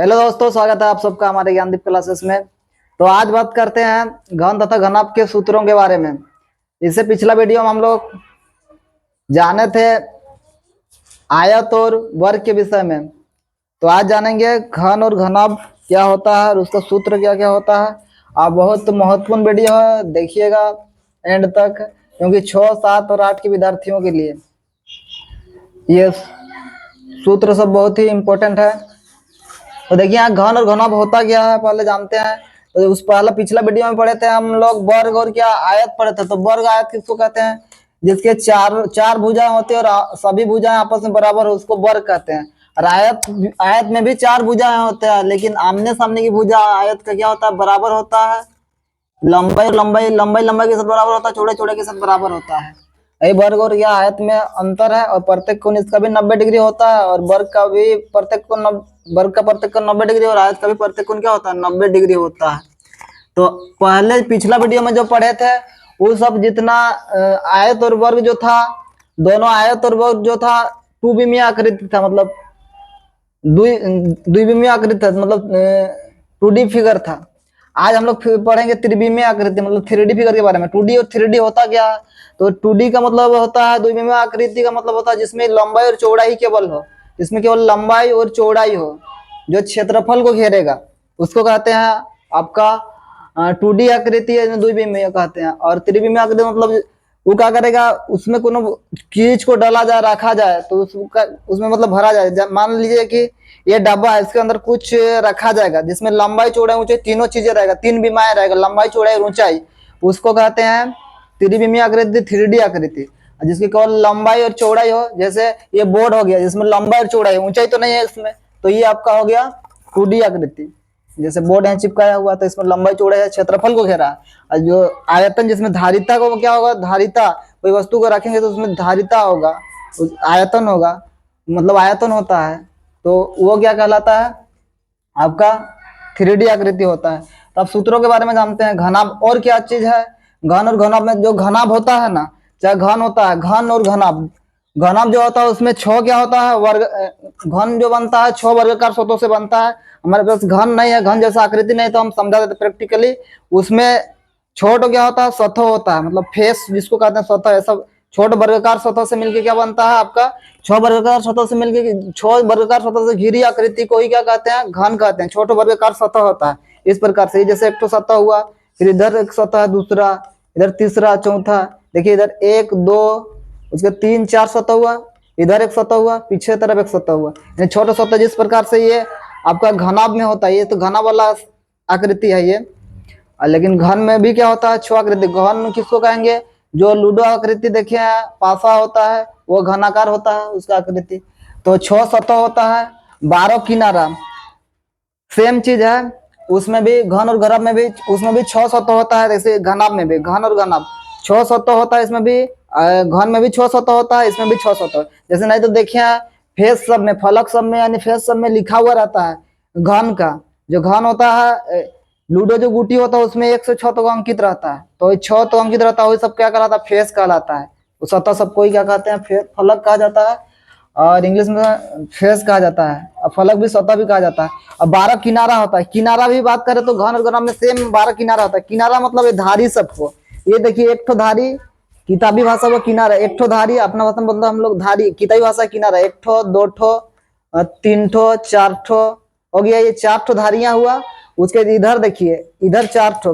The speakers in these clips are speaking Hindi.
हेलो दोस्तों, स्वागत है आप सबका हमारे ज्ञानदीप क्लासेस में। तो आज बात करते हैं घन तथा घनाभ के सूत्रों के बारे में। इससे पिछला वीडियो में हम लोग जाने थे आयत और वर्ग के विषय में। तो आज जानेंगे घन और घनाभ क्या होता है और उसका सूत्र क्या क्या होता है। आप बहुत महत्वपूर्ण वीडियो है, देखिएगा एंड तक, क्योंकि 6, 7 और 8 के विद्यार्थियों के लिए ये सूत्र सब बहुत ही इम्पोर्टेंट है। तो देखिए यहाँ घन और घनाभ होता क्या है पहले जानते हैं। तो उस पहला पिछला वीडियो में पढ़े थे हम लोग वर्ग और क्या आयत पढ़े थे। तो वर्ग आयत किसको कहते हैं? जिसके चार चार भुजाएं होती है और सभी भुजाएं आपस में बराबर हो, उसको वर्ग कहते हैं। और आयत आयत में भी 4 भुजाएं होते हैं, लेकिन आमने सामने की भुजा आयत का क्या होता है? बराबर होता है। लंबाई लंबाई के साथ बराबर होता है, चौड़ाई चौड़ाई के साथ बराबर होता है। यही वर्ग और यह आयत में अंतर है। और प्रत्येक कोण इसका भी 90 डिग्री होता है, और वर्ग का भी प्रत्येक कोण वर्ग का प्रत्येक कोण 90 डिग्री और आयत का भी प्रत्येक कोण क्या होता है? 90 डिग्री होता है। तो पहले पिछला वीडियो में जो पढ़े थे वो सब जितना आयत और वर्ग जो था, दोनों आयत और वर्ग जो था टूबिमीय आकृति था, मतलब द्विविमीय आकृति था, मतलब 2D फिगर था। आज हम लोग पढ़ेंगे त्रिविमीय आकृति, मतलब 3D फिगर के बारे में। 2D और 3D होता क्या है? तो 2D का मतलब होता है, द्विविमीय आकृति का मतलब होता है जिसमें लंबाई और चौड़ाई केवल हो, जिसमें केवल लंबाई और चौड़ाई हो, जो क्षेत्रफल को घेरेगा, उसको कहते हैं आपका 2D आकृति है, द्विविमीय कहते हैं। और त्रिविमीय आकृति मतलब वो क्या करेगा, उसमें कोनो चीज को डाला जाए, रखा जाए, तो उसमें मतलब भरा जाए। मान लीजिए कि ये डब्बा है, इसके अंदर कुछ रखा जाएगा जिसमें लंबाई चौड़ाई ऊंचाई तीनों चीजें रहेगा, 3 विमाएं रहेगा, लंबाई चौड़ाई और ऊंचाई, उसको कहते हैं त्रिविमीय आकृति, 3D आकृति। जिसकी केवल लंबाई और चौड़ाई हो, जैसे ये बोर्ड हो गया जिसमें लंबाई और चौड़ाई, ऊंचाई तो नहीं है इसमें, तो ये आपका हो गया 2D आकृति। जैसे बोर्ड है चिपकाया हुआ, तो इसमें लंबाई चौड़ाई है, क्षेत्रफल को घेरा। और जो आयतन जिसमें धारिता को क्या होगा? धारिता, कोई वस्तु को रखेंगे तो उसमें धारिता होगा, आयतन होगा, मतलब आयतन होता है, तो वो क्या कहलाता है? आपका 3D आकृति होता है। तो अब सूत्रों के बारे में जानते हैं। घनाभ और क्या चीज है? घन और घनाभ में जो घनाभ होता है ना, चाहे घन होता है, घन और घनाभ, घनाभ जो होता है उसमें 6 क्या होता है? वर्ग। घन जो बनता है 6 वर्गाकार सतहों से बनता है। हमारे पास घन नहीं है, घन जैसा आकृति नहीं, तो हम समझा देते प्रैक्टिकली। उसमें छोट क्या होता है? सतह होता है, मतलब फेस जिसको कहते हैं, सतह। सब छोट वर्गाकार सतह से मिलकर क्या बनता है आपका? 6 वर्गाकार सतह से मिलकर 6 वर्गाकार सतह से घिरी आकृति को ही क्या कहते हैं? घन कहते हैं। छोट वर्गाकार सतह होता है इस प्रकार से, जैसे एक तो सतह हुआ, फिर इधर एक सतह, दूसरा, इधर तीसरा, चौथा। देखिए इधर 1 2, उसके 3 4 सतह हुआ, इधर एक सतह हुआ, पीछे तरफ एक सतह हुआ, यानी छोटा सतह। जिस प्रकार से ये आपका घनाभ में होता है, ये तो घना वाला आकृति है ये। लेकिन घन में भी क्या होता है? 6 आकृति। घन किसको कहेंगे? जो लूडो आकृति देखे हैं, पासा होता है, वो घनाकार होता है उसका आकृति। तो 6 सतह होता है, 12 किनारा। सेम चीज है उसमें भी, घन और घनाभ में भी, उसमें भी 6 सतह होता है। जैसे घनाभ में भी, घन और घनाभ 6 सतह होता है, इसमें भी घन में भी 6 सतह होता है, इसमें भी 6 सतह। जैसे नहीं तो देखिए फेस सब में, फलक सब में, यानी फेस सब में लिखा हुआ रहता है घन का। जो घन होता है, लूडो जो गुटी होता है उसमें 1 से 6 तक अंकित रहता है, तो 6 तो अंकित रहता है, वही सब क्या कहलाता है? फेस कहलाता है। तो सतह सबको ही क्या कहते हैं? फलक कहा जाता है, और इंग्लिश में फेस कहा जाता है, और फलक भी सतह भी कहा जाता है। और 12 किनारा होता है। किनारा भी बात करें तो घन और घनाभ में सेम 12 किनारा होता है। किनारा मतलब ये धारी सबको, ये देखिए एक ठो धारी, किताबी भाषा में किनारा, एक ठो धारी, अपना भाषा में बोलते हैं हम लोग धारी, किताबी भाषा किनारा, 1 ठो 2 ठो 3 ठो 4 ठो हो गया, ये 4 ठो धारियां हुआ। उसके इधर देखिए, इधर 4 ठो,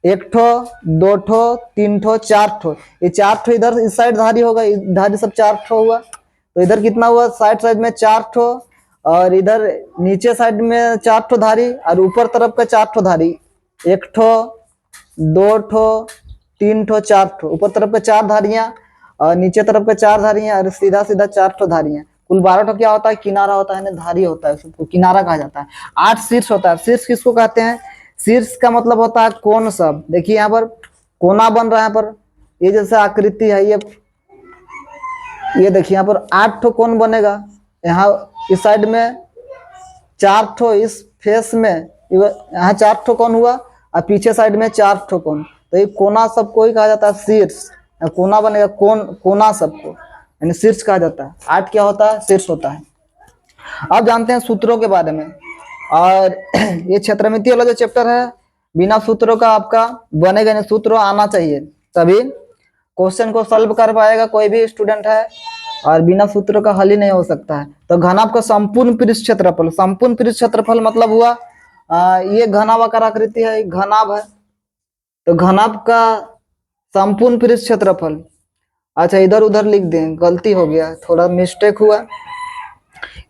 1 ठो 2 ठो 3 ठो 4 ठो, ये 4 ठो इधर इस साइड धारी होगा, धारी सब 4 ठो हुआ। तो इधर कितना हुआ? साइड में 4 ठो, और इधर नीचे साइड में 4 ठो धारी, और ऊपर तरफ का 4 ठो धारी, 1 ठो 2 ठो 3 ठो 4 ठो, ऊपर तरफ का 4 धारियां, और नीचे तरफ का 4 धारियां, और सीधा सीधा 4 ठो धारियां। कुल 12 ठो क्या होता है? किनारा होता है, धारी होता है, उसको किनारा कहा जाता है। 8 शीर्ष होता है। शीर्ष किसको कहते हैं? शीर्ष का मतलब होता है कोण सब। देखिए यहाँ पर कोना बन रहा है, यहाँ पर ये जैसे आकृति है, ये देखिए यहाँ पर 8 ठो कोण बनेगा। यहाँ इस साइड में 4 ठो, इस फेस में यहाँ 4 ठो कोण हुआ, और पीछे साइड में 4 ठो कोण। तो ये कोना सबको ही कहा जाता है शीर्ष। कोना बनेगा, कोना सबको, यानी शीर्ष कहा जाता है। 8 क्या होता है? शीर्ष होता है। अब जानते हैं सूत्रों के बारे में। और ये क्षेत्रमिति वाला जो चैप्टर है, बिना सूत्रों का आपका बनेगा नहीं, सूत्र आना चाहिए तभी क्वेश्चन को सॉल्व कर पाएगा कोई भी स्टूडेंट है, और बिना सूत्रों का हल ही नहीं हो सकता है। तो घनाभ का संपूर्ण पृष्ठ क्षेत्रफल, संपूर्ण पृष्ठ क्षेत्रफल मतलब हुआ ये घनाभाकार आकृति है, घनाभ है, तो घनाभ का संपूर्ण पृष्ठ क्षेत्रफल। अच्छा इधर उधर लिख दें, गलती हो गया, थोड़ा मिस्टेक हुआ।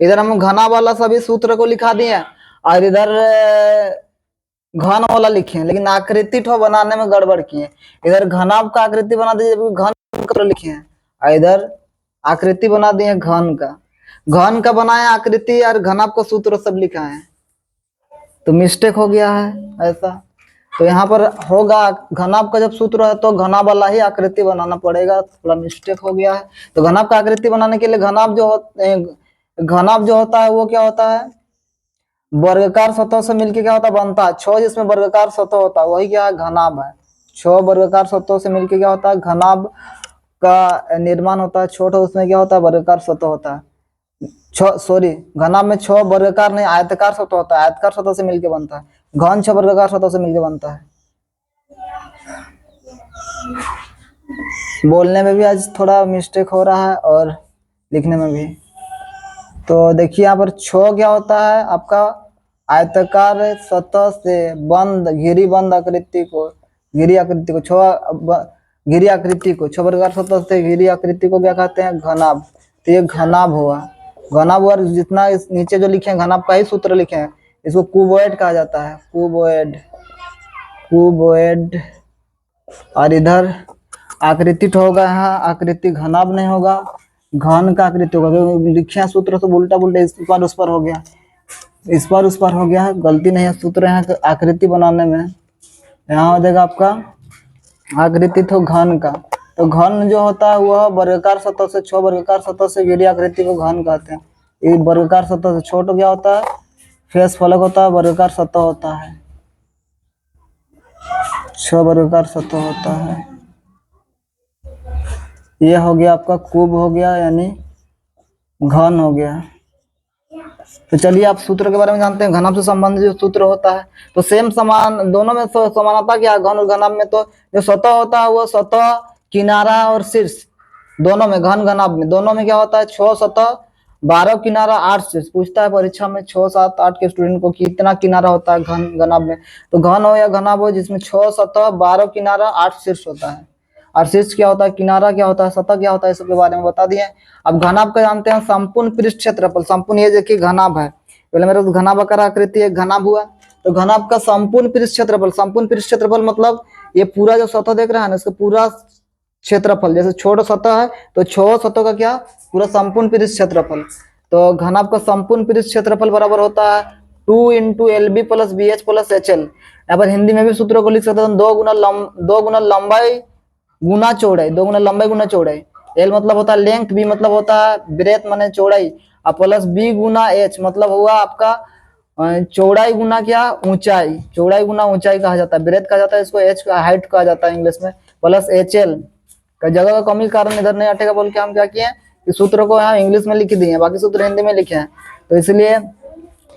इधर हम घना वाला सभी सूत्र को लिखा दिए और इधर घन वाला लिखे, लेकिन आकृति ठो बनाने में गड़बड़ किए। इधर घनाभ का आकृति बना दीजिए, घन का लिखे हैं, और इधर आकृति बना दिए घन का। घन का बनाए आकृति और घनाभ का सूत्र सब लिखा है, तो मिस्टेक हो गया है ऐसा। तो यहाँ पर होगा घनाभ का जब सूत्र है तो घनाभ वाला ही आकृति बनाना पड़ेगा, थोड़ा मिस्टेक हो गया है। तो घनाभ का आकृति बनाने के लिए घनाभ जो होता है वो क्या होता है, वर्गाकार सतह से मिलके क्या होता है बनता है, 6 जिसमें वर्गाकार सतह होता है वही क्या है घनाभ है। 6 वर्गाकार सतह से मिलके क्या होता है घनाभ का निर्माण होता है। छोटा उसमें क्या होता है वर्गाकार सतह होता है। घनाभ में 6 वर्गाकार नहीं आयताकार सतह होता है, आयताकार सतह से मिलके बनता है। घन 6 वर्गाकार सतह से मिलके बनता है। बोलने में भी आज थोड़ा मिस्टेक हो रहा है और लिखने में भी। तो देखिए यहाँ पर 6 क्या होता है आपका आयताकार सतह से बंद घिरी बंद आकृति को, घिरी आकृति को 6 वर्गाकार सतह से घिरी आकृति को क्या कहते हैं घनाभ। तो ये घनाभ हुआ। घनाभ और जितना इस नीचे जो लिखे हैं घनाभ का ही सूत्र लिखे हैं, इसको क्यूबॉइड कहा जाता है, क्यूबॉइड। और इधर आकृति तो होगा, यहाँ आकृति घनाभ नहीं होगा, घन का आकृति होगा, क्योंकि लिखे सूत्र तो उल्टा पुल्टा इस पर उस पर हो गया, इस पर उस पर हो गया, गलती नहीं है सूत्र यहाँ आकृति बनाने में। यहाँ हो जाएगा आपका आकृति तो घन का। तो घन जो होता है वह वर्गाकार सतह से 6 वर्गाकार सतह से घिरी आकृति को घन कहते हैं। ये वर्गाकार सतह से छोटा क्या होता है फेस फलक होता है, वर्गाकार सतह होता है, 6 वर्गाकार सतह होता है। ये हो गया आपका क्यूब हो गया यानी घन हो गया। तो चलिए आप सूत्र के बारे में जानते हैं। घनाभ से संबंधित जो सूत्र होता है तो सेम समान, दोनों में समानता क्या है, घन और घनाभ में तो जो सतह होता है वो सतह किनारा और शीर्ष दोनों में, घन घनाभ में दोनों में क्या होता है 6 सतह 12 किनारा 8 शीर्ष। पूछता है परीक्षा में 6 7 8 के स्टूडेंट को कितना किनारा होता है घन घनाभ में। तो घन हो या घनाभ हो जिसमें 6 सतह 12 किनारा 8 शीर्ष होता है। और शीर्ष क्या होता है, किनारा क्या होता है, सतह क्या होता है, इसके बारे में बता दिए। अब घनाभ का जानते हैं संपूर्ण पृष्ठ क्षेत्रफल। संपूर्ण ये देखिए घनाभ है, पहले मेरा घनाभाकार आकृति है घनाभ हुआ। तो घनाभ का संपूर्ण पृष्ठ क्षेत्रफल, संपूर्ण पृष्ठ क्षेत्रफल मतलब ये पूरा जो सतह देख रहा है ना इसका पूरा क्षेत्रफल, जैसे छोटा सतह है तो 6 सतह का क्या पूरा संपूर्ण पृष्ठ क्षेत्रफल। तो घनाभ का संपूर्ण पृष्ठ क्षेत्रफल बराबर होता है 2 × LB + BH + HL। यहाँ पर हिंदी में भी सूत्रों को लिख सकते हैं 2 गुना लंबाई गुना चौड़ाई, 2 गुना लंबाई गुना चौड़ाई। L मतलब होता है लेंथ, B मतलब होता है ब्रेथ माने चौड़ाई, और प्लस B गुना H मतलब हुआ आपका चौड़ाई गुना क्या ऊंचाई, चौड़ाई गुना ऊंचाई कहा जाता है, ब्रेथ कहा जाता है इसको, H का हाइट कहा जाता है इंग्लिश में, प्लस HL का जगह का कमी कारण इधर नहीं हटेगा बोल के हम क्या किए कि सूत्र को यहाँ इंग्लिश में लिख दिए, बाकी सूत्र हिंदी में लिखे हैं। तो इसलिए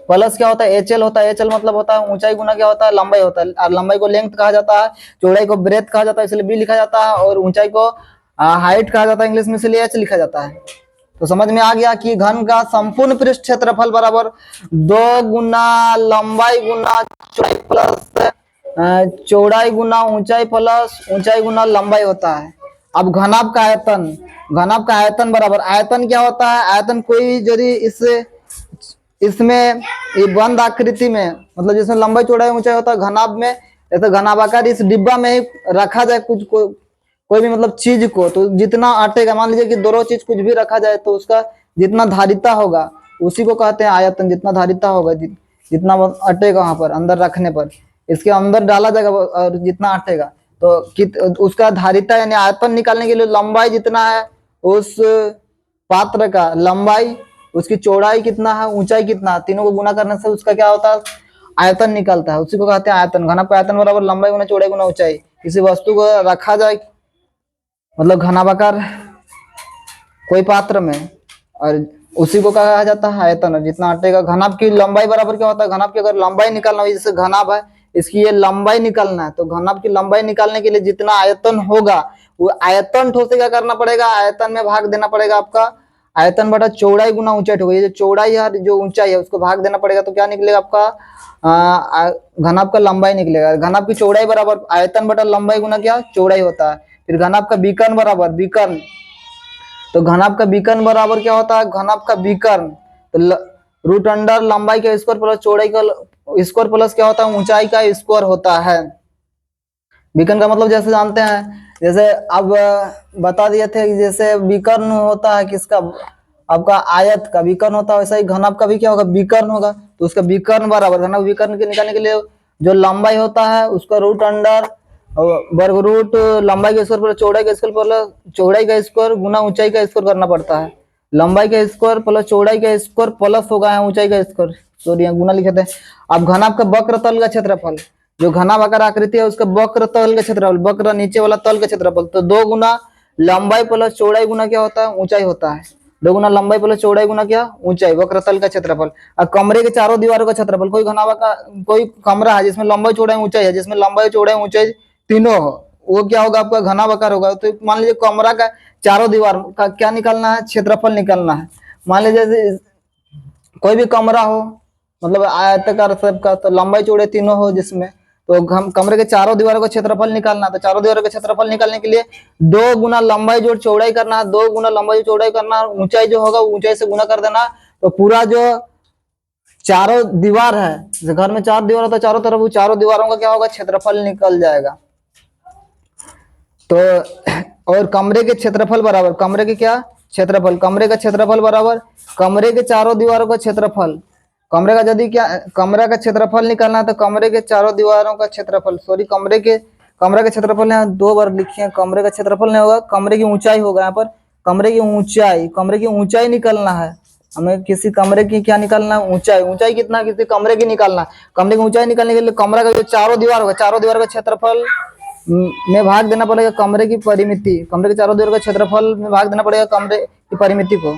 प्लस क्या होता है HL होता है, HL मतलब होता है ऊंचाई गुना क्या होता है लंबाई होता है, और लंबाई को लेंथ कहा जाता है, चौड़ाई को ब्रेथ कहा जाता है इसलिए B लिखा जाता है, और ऊंचाई को हाइट कहा जाता है इंग्लिश में इसलिए H लिखा जाता है। तो समझ में आ गया कि घन का संपूर्ण पृष्ठ क्षेत्रफल बराबर 2 गुना लंबाई गुना चौड़ाई प्लस चौड़ाई गुना ऊंचाई प्लस ऊंचाई गुना लंबाई होता है। अब घनाभ का आयतन, घनाभ का आयतन बराबर, आयतन क्या होता है, आयतन कोई यदि इसमें ये बंद आकृति में मतलब जिसमें लंबाई चौड़ाई ऊंचाई होता है घनाभ में, जैसे घनाभाकार इस डिब्बा में ही रखा जाए कुछ कोई भी मतलब चीज को, तो जितना अटेगा, मान लीजिए कि दोनों चीज कुछ भी रखा जाए तो उसका जितना धारिता होगा उसी को कहते हैं आयतन। जितना धारिता होगा जितना अटेगा वहां पर अंदर रखने पर, इसके अंदर डाला जाएगा और जितना अटेगा तो उसका धारिता यानी आयतन निकालने के लिए लंबाई जितना है उस पात्र का लंबाई, उसकी चौड़ाई कितना है, ऊंचाई कितना है, तीनों को गुना करने से उसका क्या होता है आयतन निकलता है, उसी को कहते हैं आयतन। घनाभ का आयतन बराबर लंबाई गुना चौड़ाई गुना ऊंचाई। किसी वस्तु को रखा जाए मतलब घनाभाकार कोई पात्र में और उसी को कहा जाता है आयतन। जितना आटे का घनाभ की लंबाई बराबर क्या होता है, घनाभ की अगर लंबाई निकालना हो, जैसे घनाभ है इसकी ये लंबाई निकालना है, तो घनाभ की लंबाई निकालने के लिए जितना आयतन होगा वो आयतन ठो से क्या करना पड़ेगा, आयतन में भाग देना पड़ेगा आपका, आयतन बटा चौड़ाई गुना ऊंचाई ठो। ये जो चौड़ाई है जो ऊंचाई है उसको भाग देना पड़ेगा, तो क्या निकलेगा आपका घनाभ का लंबाई निकलेगा। घनाभ की चौड़ाई बराबर आयतन बटा लंबाई गुना क्या चौड़ाई होता है। फिर घनाभ का विकर्ण बराबर विकर्ण, तो घनाभ का विकर्ण बराबर क्या होता है, घनाभ का विकर्ण तो रूट अंडर लंबाई का स्क्वायर प्लस चौड़ाई का स्क्वायर प्लस क्या होता है ऊंचाई का स्क्वायर होता है। विकर्ण का मतलब जैसे जानते हैं, जैसे अब बता दिए थे कि जैसे विकर्ण होता है किसका, आपका आयत का विकर्ण होता है, वैसा ही घनाभ का भी क्या होगा विकर्ण होगा। तो उसका विकर्ण बराबर घनाभ विकर्ण के निकालने के लिए जो लंबाई होता है उसका रूट अंडर वर्ग रूट लंबाई का स्क्वायर प्लस चौड़ाई का स्क्वायर प्लस चौड़ाई का स्क्वायर गुना ऊंचाई का स्क्वायर करना पड़ता है। लंबाई का स्क्वायर प्लस चौड़ाई का स्क्वायर प्लस होगा ऊंचाई का स्क्वायर, सॉरी यहाँ गुना लिखे थे। अब घनाभ का वक्र तल का क्षेत्रफल, जो घनाभ आकार आकृति है उसका वक्र तल का क्षेत्रफल, वक्र नीचे वाला तल का क्षेत्रफल, तो 2 गुना लंबाई प्लस चौड़ाई गुना क्या होता है ऊंचाई होता है। 2 गुना लंबाई प्लस चौड़ाई गुना क्या ऊंचाई, वक्र तल का क्षेत्रफल। अब कमरे के चारों दीवारों का क्षेत्रफल, कोई घनाभ का कोई कमरा है जिसमें लंबाई चौड़ाई ऊंचाई है, जिसमें लंबाई चौड़ाई ऊंचाई तीनों हो, वो क्या होगा आपका घनाभ आकार होगा। तो मान लीजिए कमरा का चारों दीवार का क्या निकालना है क्षेत्रफल निकालना है। मान लीजिए जैसे कोई भी कमरा हो मतलब आयताकार सबका, तो लंबाई चौड़ाई तीनों हो जिसमें, तो हम कमरे के चारों दीवारों का क्षेत्रफल निकालना, तो चारों दीवारों का क्षेत्रफल निकालने के लिए 2 गुना लंबाई जोड़ चौड़ाई करना है, 2 गुना लंबाई जोड़ चौड़ाई करना, ऊंचाई जो होगा ऊंचाई से गुना कर देना, तो पूरा जो चारों दीवार है, घर में 4 दीवार होता है चारों तरफ, वो चारों दीवारों का क्या होगा क्षेत्रफल निकल जाएगा। तो और कमरे के क्षेत्रफल बराबर कमरे के क्या क्षेत्रफल, कमरे का क्षेत्रफल बराबर कमरे के चारों दीवारों का क्षेत्रफल। कमरे का यदि क्या कमरे का क्षेत्रफल निकालना है तो कमरे के चारों दीवारों का क्षेत्रफल, सॉरी कमरे का क्षेत्रफल यहाँ 2 बार लिखे हैं, कमरे का क्षेत्रफल नहीं होगा, कमरे की ऊंचाई होगा यहाँ पर। कमरे की ऊंचाई निकालना है हमें, किसी कमरे की क्या निकालना है ऊंचाई, ऊंचाई कितना किसी कमरे की निकालना। कमरे की ऊंचाई निकालने के लिए कमरा का जो चारों दीवार होगा, चारों दीवार का क्षेत्रफल में भाग देना पड़ेगा कमरे की परिमिति, कमरे के चारों दीवार का क्षेत्रफल में भाग देना पड़ेगा कमरे की परिमिति को।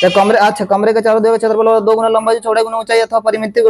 या कमरे अच्छा कमरे के चारों दीवार का क्षेत्रफल 2 गुना लंबाई चौड़ाई गुना ऊंचाई अथवा परिमिति